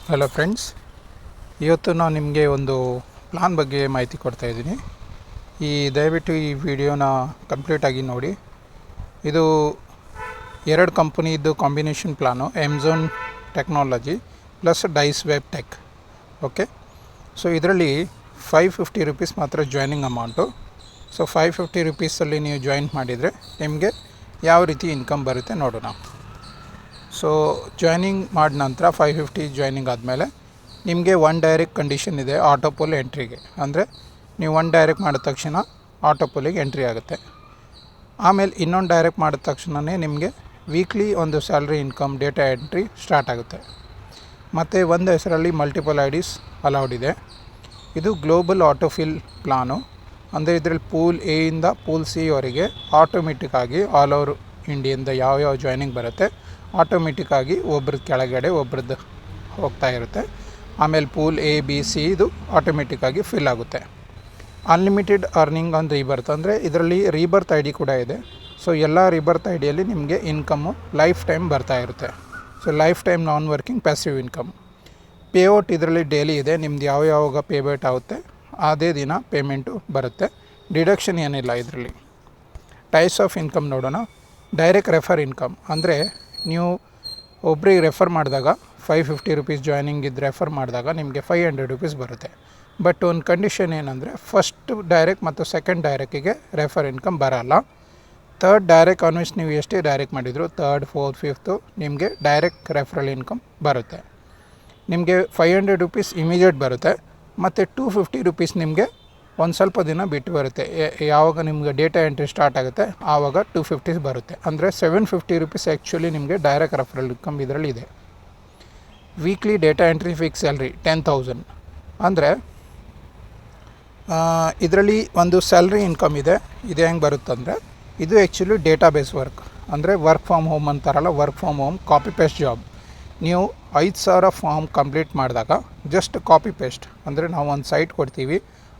Hello friends, ಇವತ್ತು ನಾನು ನಿಮಗೆ ಒಂದು ಪ್ಲಾನ್ ಬಗ್ಗೆ ಮಾಹಿತಿ ಕೊಡ್ತಾ ಇದ್ದೀನಿ. ದಯವಿಟ್ಟು ಈ ವಿಡಿಯೋನ ಕಂಪ್ಲೀಟಾಗಿ ನೋಡಿ. ಇದು ಎರಡು ಕಂಪನಿದು ಕಾಂಬಿನೇಷನ್ ಪ್ಲಾನು, ಎಮ್ಝೋನ್ technology plus dice web tech. Okay, so ಇದರಲ್ಲಿ 550 ರುಪೀಸ್ ಮಾತ್ರ ಜಾಯ್ನಿಂಗ್ ಅಮೌಂಟು. ಸೊ 550 ರುಪೀಸಲ್ಲಿ ನೀವು ಜಾಯಿನ್ ಮಾಡಿದರೆ ನಿಮಗೆ ಯಾವ ರೀತಿ ಇನ್ಕಮ್ ಬರುತ್ತೆ ನೋಡೋಣ. ಸೊ ಜಾಯ್ನಿಂಗ್ ಮಾಡಿದ ನಂತರ 550 ಜಾಯ್ನಿಂಗ್ ಆದಮೇಲೆ ನಿಮಗೆ ಒನ್ ಡೈರೆಕ್ಟ್ ಕಂಡೀಷನ್ ಇದೆ ಆಟೋಪೋಲ್ ಎಂಟ್ರಿಗೆ. ಅಂದರೆ ನೀವು ಒನ್ ಡೈರೆಕ್ಟ್ ಮಾಡಿದ ತಕ್ಷಣ ಆಟೋಪೋಲಿಗೆ ಎಂಟ್ರಿ ಆಗುತ್ತೆ. ಆಮೇಲೆ ಇನ್ನೊಂದು ಡೈರೆಕ್ಟ್ ಮಾಡಿದ ತಕ್ಷಣವೇ ನಿಮಗೆ ವೀಕ್ಲಿ ಒಂದು salary income data entry start ಆಗುತ್ತೆ. ಮತ್ತು ಒಂದು ಹೆಸರಲ್ಲಿ ಮಲ್ಟಿಪಲ್ ಐ.ಡಿಸ್ ಅಲೌಡ್ ಇದೆ. ಇದು ಗ್ಲೋಬಲ್ ಆಟೋಫಿಲ್ ಪ್ಲಾನು. ಅಂದರೆ ಇದರಲ್ಲಿ ಪೂಲ್ ಎ ಇಂದ ಪೂಲ್ ಸಿ ವರೆಗೆ ಆಟೋಮೆಟಿಕ್ಕಾಗಿ ಆಲ್ ಓವರ್ ಇಂಡಿಯಿಂದ ಯಾವ ಜಾಯ್ನಿಂಗ್ ಬರುತ್ತೆ ಆಟೋಮೆಟಿಕ್ಕಾಗಿ ಒಬ್ರದ್ದು ಕೆಳಗಡೆ ಒಬ್ರದ್ದು ಹೋಗ್ತಾ ಇರುತ್ತೆ. ಆಮೇಲೆ ಪೂಲ್ ಎ ಬಿ ಸಿ ಇದು ಆಟೋಮೆಟಿಕ್ಕಾಗಿ ಫಿಲ್ ಆಗುತ್ತೆ. ಅನ್ಲಿಮಿಟೆಡ್ ಅರ್ನಿಂಗ್ ಆನ್ ರೀಬರ್ತ್, ಅಂದರೆ ಇದರಲ್ಲಿ ರೀಬರ್ತ್ ಐ.ಡಿ ಕೂಡ ಇದೆ. ಸೊ ಎಲ್ಲ ರೀಬರ್ತ್ ಐ.ಡಿಯಲ್ಲಿ ನಿಮಗೆ ಇನ್ಕಮ್ಮು ಲೈಫ್ ಟೈಮ್ ಬರ್ತಾ ಇರುತ್ತೆ. ಸೊ ಲೈಫ್ ಟೈಮ್ ನಾನ್ ವರ್ಕಿಂಗ್ ಪ್ಯಾಸಿವ್ ಇನ್ಕಮ್. ಪೇಔಟ್ ಇದರಲ್ಲಿ ಡೈಲಿ ಇದೆ. ನಿಮ್ದು ಯಾವಾಗ ಪೇಮೆಂಟ್ ಆಗುತ್ತೆ ಅದೇ ದಿನ ಪೇಮೆಂಟು ಬರುತ್ತೆ. ಡಿಡಕ್ಷನ್ ಏನಿಲ್ಲ ಇದರಲ್ಲಿ. ಟೈಪ್ಸ್ ಆಫ್ ಇನ್ಕಮ್ ನೋಡೋಣ. ಡೈರೆಕ್ಟ್ ರೆಫರ್ ಇನ್ಕಮ್, ಅಂದರೆ ನೀವು ಒಬ್ರಿಗೆ ರೆಫರ್ ಮಾಡಿದಾಗ 550 ರುಪೀಸ್ ಜಾಯ್ನಿಂಗ್ ಇದು ರೆಫರ್ ಮಾಡಿದಾಗ ನಿಮಗೆ 500 ರುಪೀಸ್ ಬರುತ್ತೆ. ಬಟ್ ಒಂದು ಕಂಡೀಷನ್ ಏನಂದರೆ ಫಸ್ಟ್ ಡೈರೆಕ್ಟ್ ಮತ್ತು ಸೆಕೆಂಡ್ ಡೈರೆಕ್ಟಿಗೆ ರೆಫರ್ ಇನ್ಕಮ್ ಬರೋಲ್ಲ. ತರ್ಡ್ ಡೈರೆಕ್ಟ್ ಆನ್ವೇಸ್ ನೀವು ಎಷ್ಟೇ ಡೈರೆಕ್ಟ್ ಮಾಡಿದ್ರು ತರ್ಡ್ ಫೋರ್ತ್ ಫಿಫ್ತು ನಿಮಗೆ ಡೈರೆಕ್ಟ್ ರೆಫರಲ್ ಇನ್ಕಮ್ ಬರುತ್ತೆ. ನಿಮಗೆ 500 ರುಪೀಸ್ ಇಮಿಡಿಯೇಟ್ ಬರುತ್ತೆ. ಮತ್ತು 250 ರುಪೀಸ್ ನಿಮಗೆ ಒಂದು ಸ್ವಲ್ಪ ದಿನ ಬಿಟ್ಟು ಬರುತ್ತೆ. ಯಾವಾಗ ನಿಮಗೆ ಡೇಟಾ ಎಂಟ್ರಿ ಸ್ಟಾರ್ಟ್ ಆಗುತ್ತೆ ಆವಾಗ 250 ಬರುತ್ತೆ. ಅಂದರೆ 750 ರುಪೀಸ್ ಆ್ಯಕ್ಚುಲಿ ನಿಮಗೆ ಡೈರೆಕ್ಟ್ ರೆಫರಲ್ ಇನ್ಕಮ್ ಇದರಲ್ಲಿ ಇದೆ. Weekly data entry fix salary 10,000. ಅಂದರೆ ಇದರಲ್ಲಿ ಒಂದು ಸ್ಯಾಲ್ರಿ ಇನ್ಕಮ್ ಇದೆ. ಇದು ಹೆಂಗೆ ಬರುತ್ತಂದರೆ ಇದು ಆ್ಯಕ್ಚುಲಿ ಡೇಟಾಬೇಸ್ ವರ್ಕ್. ಅಂದರೆ ವರ್ಕ್ ಫ್ರಮ್ ಹೋಮ್ ಅಂತಾರಲ್ಲ, work from home copy paste job. ನೀವು 5,000 ಫಾರ್ಮ್ ಕಂಪ್ಲೀಟ್ ಮಾಡಿದಾಗ ಜಸ್ಟ್ ಕಾಪಿ ಪೇಸ್ಟ್, ಅಂದರೆ ನಾವು ಒಂದು ಸೈಟ್ ಕೊಡ್ತೀವಿ,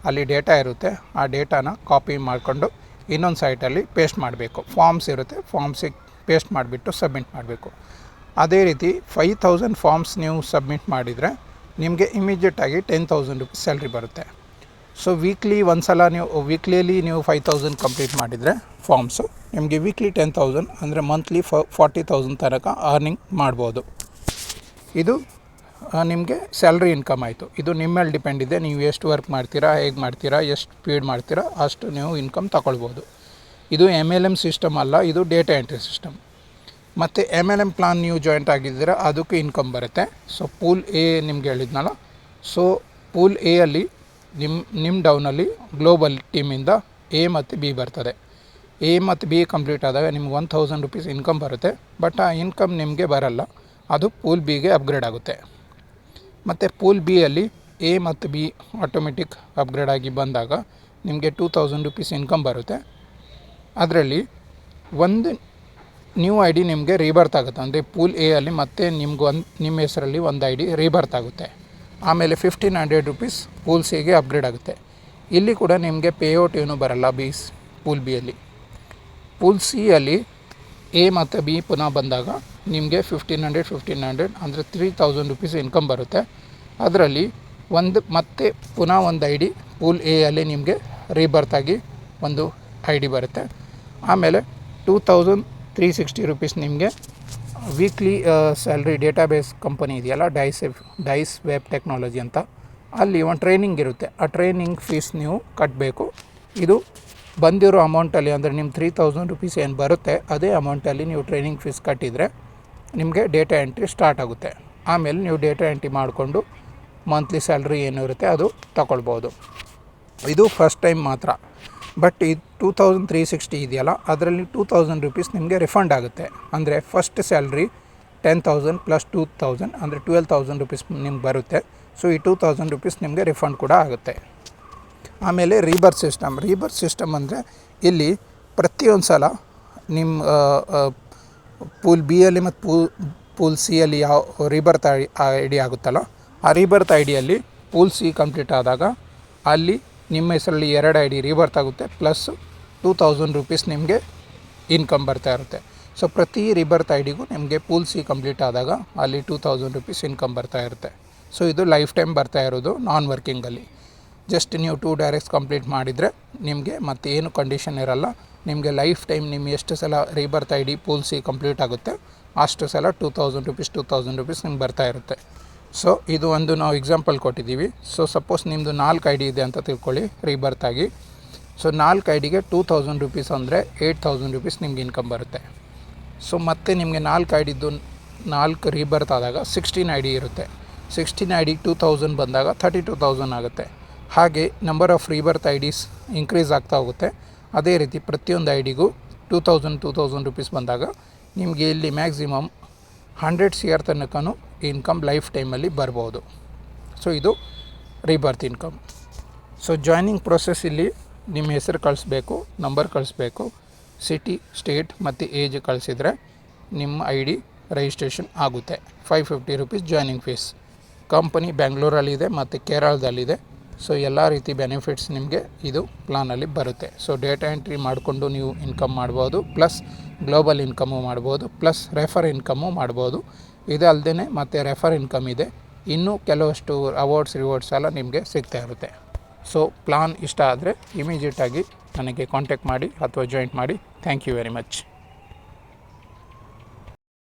ಅಲ್ಲಿ ಡೇಟಾ ಇರುತ್ತೆ, ಆ ಡೇಟಾನ ಕಾಪಿ ಮಾಡಿಕೊಂಡು ಇನ್ನೊಂದು ಸೈಟಲ್ಲಿ ಪೇಸ್ಟ್ ಮಾಡಬೇಕು. ಫಾರ್ಮ್ಸ್ ಇರುತ್ತೆ, ಫಾರ್ಮ್ಸಿಗೆ ಪೇಸ್ಟ್ ಮಾಡಿಬಿಟ್ಟು ಸಬ್ಮಿಟ್ ಮಾಡಬೇಕು. ಅದೇ ರೀತಿ 5,000 ಫಾರ್ಮ್ಸ್ ನೀವು ಸಬ್ಮಿಟ್ ಮಾಡಿದರೆ ನಿಮಗೆ ಇಮಿಡಿಯೇಟಾಗಿ 10,000 ರುಪೀಸ್ ಸ್ಯಾಲ್ರಿ ಬರುತ್ತೆ. ಸೊ ವೀಕ್ಲಿ ಒಂದು ಸಲ ವೀಕ್ಲಿಯಲ್ಲಿ ನೀವು 5,000 ಕಂಪ್ಲೀಟ್ ಮಾಡಿದರೆ ಫಾರ್ಮ್ಸು ನಿಮಗೆ ವೀಕ್ಲಿ 10,000, ಅಂದರೆ ಮಂತ್ಲಿ 40,000 ತನಕ ಅರ್ನಿಂಗ್ ಮಾಡ್ಬೋದು. ಇದು ನಿಮಗೆ ಸ್ಯಾಲ್ರಿ ಇನ್ಕಮ್ ಆಯಿತು. ಇದು ನಿಮ್ಮ ಮೇಲೆ ಡಿಪೆಂಡ್ ಇದೆ. ನೀವು ಎಷ್ಟು ವರ್ಕ್ ಮಾಡ್ತೀರಾ, ಹೇಗೆ ಮಾಡ್ತೀರಾ, ಎಷ್ಟು ಸ್ಪೀಡ್ ಮಾಡ್ತೀರಾ ಅಷ್ಟು ನೀವು ಇನ್ಕಮ್ ತಗೊಳ್ಬೋದು. ಇದು MLM ಸಿಸ್ಟಮ್ ಅಲ್ಲ, ಇದು ಡೇಟಾ ಎಂಟ್ರಿ ಸಿಸ್ಟಮ್. ಮತ್ತು MLM ಪ್ಲಾನ್ ನೀವು ಜಾಯಿಂಟ್ ಆಗಿದ್ದೀರಾ ಅದಕ್ಕೂ ಇನ್ಕಮ್ ಬರುತ್ತೆ. ಸೊ ಪೂಲ್ ಎ ನಿಮ್ಗೆ ಹೇಳಿದ್ನಲ್ಲ, ಸೊ ಪೂಲ್ ಎ ಅಲ್ಲಿ ನಿಮ್ಮ ಡೌನಲ್ಲಿ ಗ್ಲೋಬಲ್ ಟೀಮಿಂದ ಎ ಮತ್ತು ಬಿ ಬರ್ತದೆ. ಎ ಮತ್ತು ಬಿ ಕಂಪ್ಲೀಟ್ ಆದಾಗ ನಿಮ್ಗೆ 1,000 ರುಪೀಸ್ ಇನ್ಕಮ್ ಬರುತ್ತೆ. ಬಟ್ ಆ ಇನ್ಕಮ್ ನಿಮಗೆ ಬರಲ್ಲ, ಅದು ಪೂಲ್ ಬಿಗೆ ಅಪ್ಗ್ರೇಡ್ ಆಗುತ್ತೆ. ಮತ್ತು ಪೂಲ್ ಬಿ ಅಲ್ಲಿ ಎ ಮತ್ತು ಬಿ ಆಟೋಮೆಟಿಕ್ ಅಪ್ಗ್ರೇಡ್ ಆಗಿ ಬಂದಾಗ ನಿಮಗೆ 2,000 ರುಪೀಸ್ ಇನ್ಕಮ್ ಬರುತ್ತೆ. ಅದರಲ್ಲಿ ಒಂದು ನ್ಯೂ ಐ.ಡಿ ನಿಮಗೆ ರೀಬರ್ತ್ ಆಗುತ್ತೆ. ಅಂದರೆ ಪೂಲ್ ಎ ಅಲ್ಲಿ ಮತ್ತೆ ನಿಮ್ಮ ಹೆಸರಲ್ಲಿ ಒಂದು ಐ.ಡಿ ರೀಬರ್ತ್ ಆಗುತ್ತೆ. ಆಮೇಲೆ 1,500 ರುಪೀಸ್ ಪೂಲ್ ಸಿಗೆ ಅಪ್ಗ್ರೇಡ್ ಆಗುತ್ತೆ. ಇಲ್ಲಿ ಕೂಡ ನಿಮಗೆ ಪೇಔಟ್ ಏನೂ ಬರಲ್ಲ ಪೂಲ್ ಬಿ ಅಲ್ಲಿ. ಪೂಲ್ ಸಿ ಅಲ್ಲಿ ಎ ಮತ್ತು ಬಿ ಪುನಃ ಬಂದಾಗ ನಿಮಗೆ 1,500 ಅಂದರೆ 3,000 ರುಪೀಸ್ ಇನ್ಕಮ್ ಬರುತ್ತೆ. ಅದರಲ್ಲಿ ಮತ್ತೆ ಪುನಃ ಒಂದು ಐ.ಡಿ ಪೂಲ್ ಎ ಅಲ್ಲಿ ನಿಮಗೆ ರೀಬರ್ತ್ ಆಗಿ ಒಂದು ಐ.ಡಿ ಬರುತ್ತೆ. ಆಮೇಲೆ 2,360 ರುಪೀಸ್ ನಿಮಗೆ ವೀಕ್ಲಿ ಸ್ಯಾಲ್ರಿ ಡೇಟಾಬೇಸ್ ಕಂಪನಿ ಇದೆಯಲ್ಲ, ಡೈಸ್ ವೆಬ್ ಟೆಕ್ನಾಲಜಿ ಅಂತ, ಅಲ್ಲಿ ಒಂದು ಟ್ರೈನಿಂಗ್ ಇರುತ್ತೆ. ಆ ಟ್ರೈನಿಂಗ್ ಫೀಸ್ ನೀವು ಕಟ್ಟಬೇಕು. ಇದು ಬಂದಿರೋ ಅಮೌಂಟಲ್ಲಿ, ಅಂದರೆ ನಿಮ್ಮ 3,000 ರುಪೀಸ್ ಏನು ಬರುತ್ತೆ ಅದೇ ಅಮೌಂಟಲ್ಲಿ ನೀವು ಟ್ರೈನಿಂಗ್ ಫೀಸ್ ಕಟ್ಟಿದರೆ ನಿಮಗೆ ಡೇಟಾ ಎಂಟ್ರಿ ಸ್ಟಾರ್ಟ್ ಆಗುತ್ತೆ. ಆಮೇಲೆ ನೀವು ಡೇಟಾ ಎಂಟ್ರಿ ಮಾಡಿಕೊಂಡು ಮಂತ್ಲಿ ಸ್ಯಾಲ್ರಿ ಏನು ಇರುತ್ತೆ ಅದು ತಗೊಳ್ಬೋದು. ಇದು ಫಸ್ಟ್ ಟೈಮ್ ಮಾತ್ರ. ಬಟ್ ಈ 2,360 ಇದೆಯಲ್ಲ, ಅದರಲ್ಲಿ 2,000 ರುಪೀಸ್ ನಿಮಗೆ ರಿಫಂಡ್ ಆಗುತ್ತೆ. ಅಂದರೆ ಫಸ್ಟ್ ಸ್ಯಾಲ್ರಿ 10,000 ಪ್ಲಸ್ 2,000 ಅಂದರೆ 12,000 ರುಪೀಸ್ ನಿಮ್ಗೆ ಬರುತ್ತೆ. ಸೊ ಈ 2,000 ರುಪೀಸ್ ನಿಮಗೆ ರಿಫಂಡ್ ಕೂಡ ಆಗುತ್ತೆ. ಆಮೇಲೆ ರೀಬರ್ತ್ ಸಿಸ್ಟಮ್ ಅಂದರೆ ಇಲ್ಲಿ ಪ್ರತಿಯೊಂದು ಸಲ ನಿಮ್ಮ ಪೂಲ್ ಬಿ ಅಲ್ಲಿ ಮತ್ತು ಪೂಲ್ ಸಿ ಅಲ್ಲಿ ಯಾವ ರೀಬರ್ತ್ ಐ.ಡಿ ಆಗುತ್ತಲ್ಲ, ಆ ರೀಬರ್ತ್ ಐ.ಡಿಯಲ್ಲಿ ಪೂಲ್ ಸಿ ಕಂಪ್ಲೀಟ್ ಆದಾಗ ಅಲ್ಲಿ ನಿಮ್ಮ ಹೆಸರಲ್ಲಿ 2 ಐ.ಡಿ ರೀಬರ್ತ್ ಆಗುತ್ತೆ. ಪ್ಲಸ್ 2,000 ರುಪೀಸ್ ನಿಮಗೆ ಇನ್ಕಮ್ ಬರ್ತಾ ಇರುತ್ತೆ. ಸೊ ಪ್ರತಿ ರೀಬರ್ತ್ ಐ.ಡಿಗೂ ನಿಮಗೆ ಪೂಲ್ ಸಿ ಕಂಪ್ಲೀಟ್ ಆದಾಗ ಅಲ್ಲಿ 2,000 ರುಪೀಸ್ ಇನ್ಕಮ್ ಬರ್ತಾ ಇರುತ್ತೆ. ಸೊ ಇದು ಲೈಫ್ ಟೈಮ್ ಬರ್ತಾ ಇರೋದು ನಾನ್ ವರ್ಕಿಂಗಲ್ಲಿ. ಜಸ್ಟ್ ನೀವು 2 ಡೈರೆಕ್ಟ್ಸ್ ಕಂಪ್ಲೀಟ್ ಮಾಡಿದರೆ ನಿಮಗೆ ಮತ್ತೆ ಏನು ಕಂಡೀಷನ್ ಇರಲ್ಲ. ನಿಮಗೆ ಲೈಫ್ ಟೈಮ್ ನಿಮ್ಮ ಎಷ್ಟು ಸಲ ರೀಬರ್ತ್ ಐ ಡಿ ಪೂಲ್ಸಿ ಕಂಪ್ಲೀಟ್ ಆಗುತ್ತೆ ಅಷ್ಟು ಸಲ 2000 ರುಪೀಸ್ ನಿಮ್ಗೆ ಬರ್ತಾ ಇರುತ್ತೆ. ಸೊ ಇದು ಒಂದು ನಾವು ಎಕ್ಸಾಂಪಲ್ ಕೊಟ್ಟಿದ್ದೀವಿ. ಸೊ ಸಪೋಸ್ ನಿಮ್ಮದು 4 ಐ ಡಿ ಇದೆ ಅಂತ ತಿಳ್ಕೊಳ್ಳಿ ರೀಬರ್ತ್ ಆಗಿ. ಸೊ 4 ಐ ಡಿಗೆ 2000 ರುಪೀಸ್ ಅಂದರೆ 8000 ರುಪೀಸ್ ನಿಮ್ಗೆ ಇನ್ಕಮ್ ಬರುತ್ತೆ. ಸೊ ಮತ್ತೆ ನಿಮಗೆ 4 ಐ ಡಿದ್ದು 4 ರೀಬರ್ತ್ ಆದಾಗ 16 ಐ ಡಿ ಇರುತ್ತೆ. 16 ಐ ಡಿಗೆ 2000 ಬಂದಾಗ 32,000 ಆಗುತ್ತೆ. ಹಾಗೆ number of rebirth IDs increase ಆಗ್ತಾ ಹೋಗುತ್ತೆ. ಅದೇ ರೀತಿ ಪ್ರತಿಯೊಂದು ಐ ಡಿಗೂ 2000 ರುಪೀಸ್ ಬಂದಾಗ ನಿಮಗೆ ಇಲ್ಲಿ ಮ್ಯಾಕ್ಸಿಮಮ್ 100 CR ತನಕನೂ ಇನ್ಕಮ್ ಲೈಫ್ ಟೈಮಲ್ಲಿ ಬರ್ಬೋದು. ಸೊ ಇದು rebirth income. So joining process ಇಲ್ಲಿ ನಿಮ್ಮ ಹೆಸರು ಕಳಿಸ್ಬೇಕು, ನಂಬರ್ ಕಳಿಸ್ಬೇಕು, ಸಿಟಿ, ಸ್ಟೇಟ್ ಮತ್ತು ಏಜ್ ಕಳಿಸಿದರೆ ನಿಮ್ಮ ಐ ಡಿ ರಿಜಿಸ್ಟ್ರೇಷನ್ ಆಗುತ್ತೆ. 550 ರುಪೀಸ್ ಜಾಯ್ನಿಂಗ್ ಫೀಸ್. ಕಂಪನಿ ಬೆಂಗಳೂರಲ್ಲಿದೆ ಮತ್ತು ಕೇರಳದಲ್ಲಿದೆ. ಸೊ ಎಲ್ಲ ರೀತಿ ಬೆನಿಫಿಟ್ಸ್ ನಿಮಗೆ ಇದು ಪ್ಲಾನಲ್ಲಿ ಬರುತ್ತೆ. ಸೊ ಡೇಟಾ ಎಂಟ್ರಿ ಮಾಡಿಕೊಂಡು ನೀವು ಇನ್ಕಮ್ ಮಾಡ್ಬೋದು, ಪ್ಲಸ್ ಗ್ಲೋಬಲ್ ಇನ್ಕಮು ಮಾಡ್ಬೋದು, ಪ್ಲಸ್ ರೆಫರ್ ಇನ್ಕಮು ಮಾಡ್ಬೋದು. ಇದಲ್ಲದೆ ಮತ್ತು ರೆಫರ್ ಇನ್ಕಮ್ ಇದೆ. ಇನ್ನೂ ಕೆಲವಷ್ಟು ರಿವಾರ್ಡ್ಸ್ ಎಲ್ಲ ನಿಮಗೆ ಸಿಗ್ತಾ ಇರುತ್ತೆ. ಸೊ ಪ್ಲಾನ್ ಇಷ್ಟ ಆದರೆ ಇಮಿಡಿಯೇಟಾಗಿ ನನಗೆ ಕಾಂಟ್ಯಾಕ್ಟ್ ಮಾಡಿ ಅಥವಾ ಜಾಯಿಂಟ್ ಮಾಡಿ. Thank you very much.